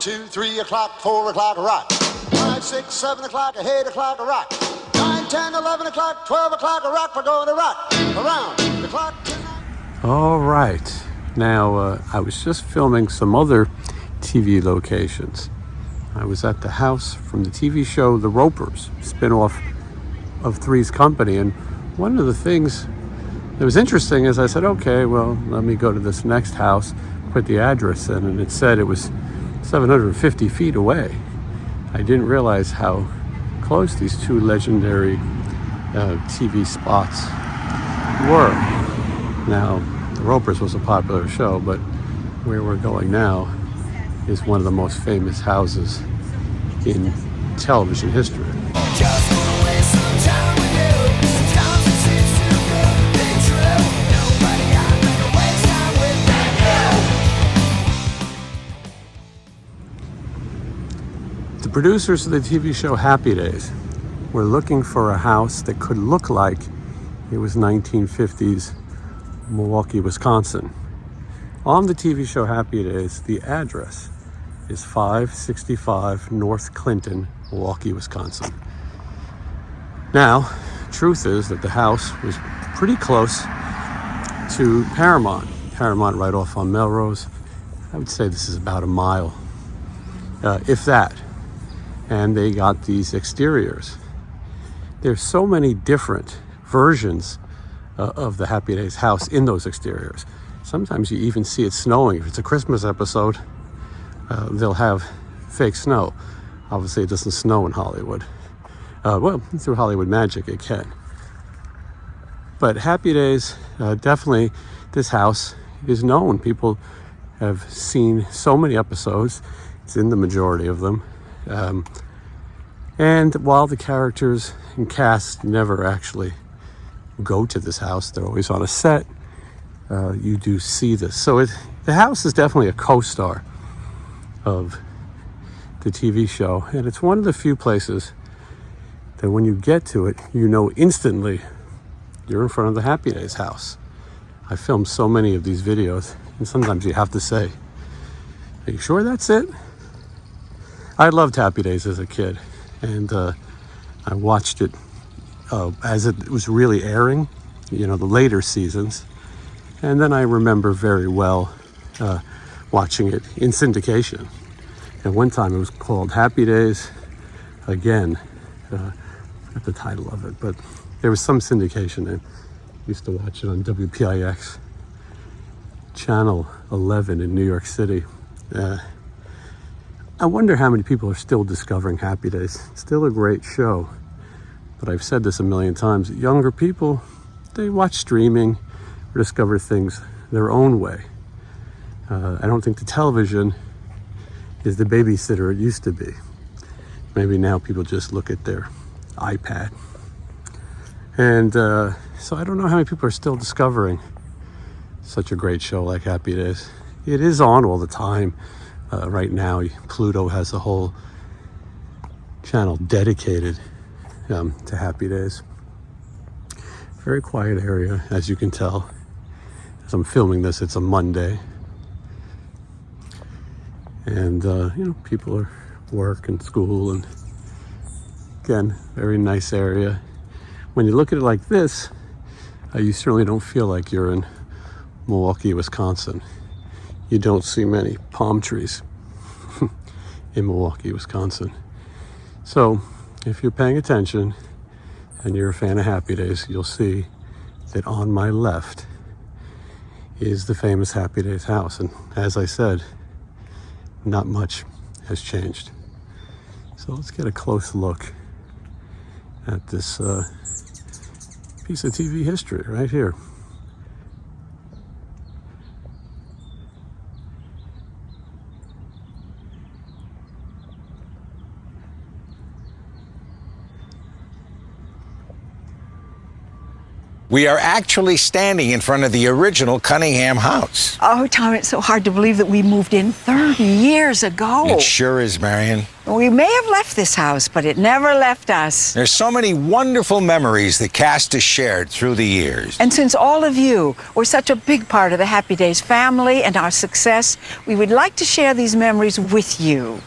2, 3 o'clock, 4 o'clock, rock. 5, 6, 7 o'clock, 8 o'clock, rock. 9, 10, 11 o'clock, 12 o'clock, rock. We're going to rock around the clock tonight. All right. Now, I was just filming some other TV locations. I was at the house from the TV show The Ropers, spin-off of Three's Company, and one of the things that was interesting is I said, okay, well, let me go to this next house, put the address in, and it said it was 750 feet away. I didn't realize how close these two legendary TV spots were. Now, The Ropers was a popular show, but where we're going now is one of the most famous houses in television history. Just wanna waste some time with you. Sometimes it seems too good to be true. Nobody out there to waste time with but you. The producers of the TV show Happy Days were looking for a house that could look like it was 1950s Milwaukee, Wisconsin. On the TV show Happy Days, the address is 565 North Clinton, Milwaukee, Wisconsin. Now, truth is that the house was pretty close to Paramount right off on Melrose. I would say this is about a mile, if that. And they got these exteriors. There's so many different versions of the Happy Days house in those exteriors. Sometimes you even see it snowing. If it's a Christmas episode, they'll have fake snow. Obviously, it doesn't snow in Hollywood. Well, through Hollywood magic, it can. But Happy Days, definitely, this house is known. People have seen so many episodes. It's in the majority of them. And while the characters and cast never actually go to this house, they're always on a set, you do see this. So the house is definitely a co-star of the TV show, and it's one of the few places that when you get to it, you know instantly you're in front of the Happy Days house. I filmed so many of these videos, and sometimes you have to say, are you sure that's it? I loved Happy Days as a kid, and I watched it as it was really airing, the later seasons. And then I remember very well watching it in syndication. And one time it was called Happy Days again. Not the title of it, but there was some syndication. And I used to watch it on WPIX, Channel 11 in New York City. I wonder how many people are still discovering Happy Days. It's still a great show, but I've said this a million times. Younger people, they watch streaming or discover things their own way. I don't think the television is the babysitter it used to be. Maybe now people just look at their iPad. And so I don't know how many people are still discovering such a great show like Happy Days. It is on all the time. Right now, Pluto has a whole channel dedicated to Happy Days. Very quiet area, as you can tell. As I'm filming this, it's a Monday. And, people are work and school, and again, very nice area. When you look at it like this, you certainly don't feel like you're in Milwaukee, Wisconsin. You don't see many palm trees in Milwaukee, Wisconsin. So if you're paying attention and you're a fan of Happy Days, you'll see that on my left is the famous Happy Days house. And as I said, not much has changed. So let's get a close look at this piece of TV history right here. We are actually standing in front of the original Cunningham house. Oh, Tom, it's so hard to believe that we moved in 30 years ago. It sure is, Marion. We may have left this house, but it never left us. There's so many wonderful memories the cast has shared through the years. And since all of you were such a big part of the Happy Days family and our success, we would like to share these memories with you.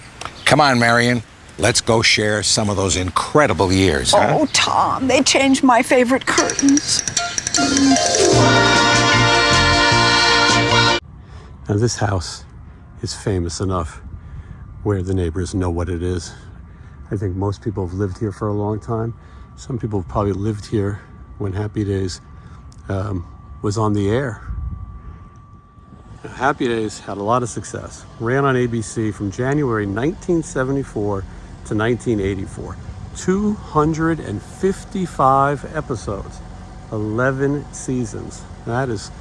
Come on, Marion. Let's go share some of those incredible years, huh? Oh, Tom, they changed my favorite curtains. Now this house is famous enough where the neighbors know what it is. I think most people have lived here for a long time. Some people have probably lived here when Happy Days was on the air. Now, Happy Days had a lot of success. Ran on ABC from January 1974 to 1984. 255 episodes, 11 seasons. That is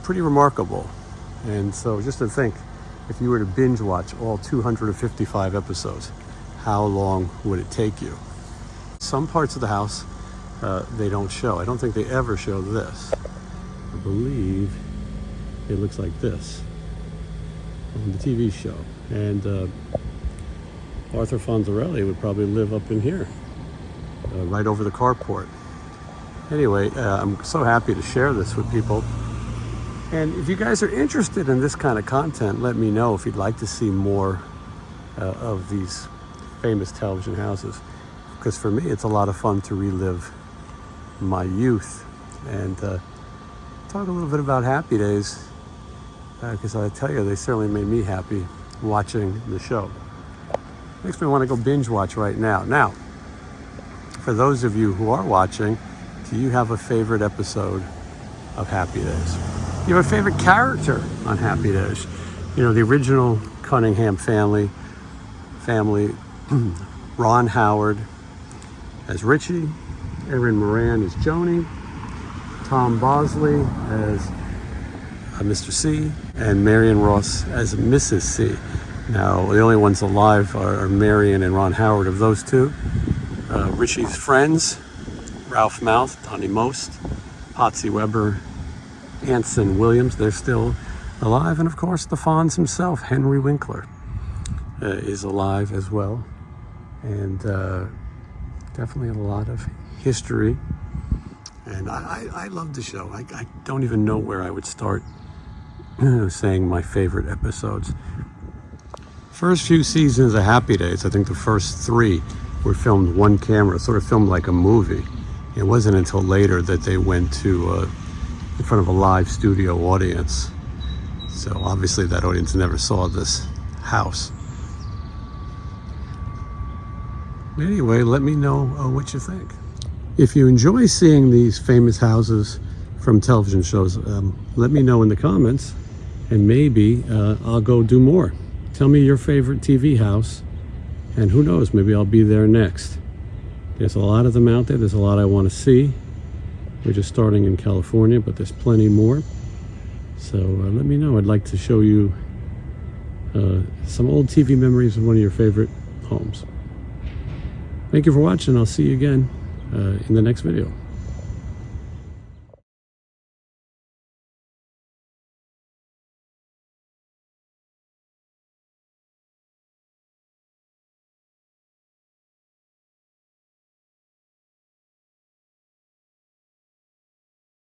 pretty remarkable. And so just to think, if you were to binge watch all 255 episodes, how long would it take you? Some parts of the house they don't show. I don't think they ever show this. I believe it looks like this on the TV show. And Arthur Fonzie would probably live up in here, right over the carport. Anyway, I'm so happy to share this with people. And if you guys are interested in this kind of content, let me know if you'd like to see more of these famous television houses. Because for me, it's a lot of fun to relive my youth and talk a little bit about Happy Days. Because I tell you, they certainly made me happy watching the show. Makes me want to go binge watch right now. Now, for those of you who are watching, do you have a favorite episode of Happy Days? Do you have a favorite character on Happy Days? You know, the original Cunningham family, Ron Howard as Richie, Erin Moran as Joni, Tom Bosley as Mr. C, and Marion Ross as Mrs. C. Now, the only ones alive are Marion and Ron Howard of those two. Richie's friends, Ralph Mouth, Donnie Most, Potsy Weber, Anson Williams, they're still alive. And of course, the Fonz himself, Henry Winkler, is alive as well. And definitely a lot of history. And I love the show. I don't even know where I would start saying my favorite episodes. First few seasons of Happy Days, I think the first 3 were filmed one camera, sort of filmed like a movie. It wasn't until later that they went to in front of a live studio audience. So obviously that audience never saw this house. Anyway, let me know what you think. If you enjoy seeing these famous houses from television shows, let me know in the comments, and maybe I'll go do more. Tell me your favorite TV house, and who knows, maybe I'll be there next. There's a lot of them out there. There's a lot I want to see. We're just starting in California, but there's plenty more. So let me know. I'd like to show you some old TV memories of one of your favorite homes. Thank you for watching. I'll see you again in the next video.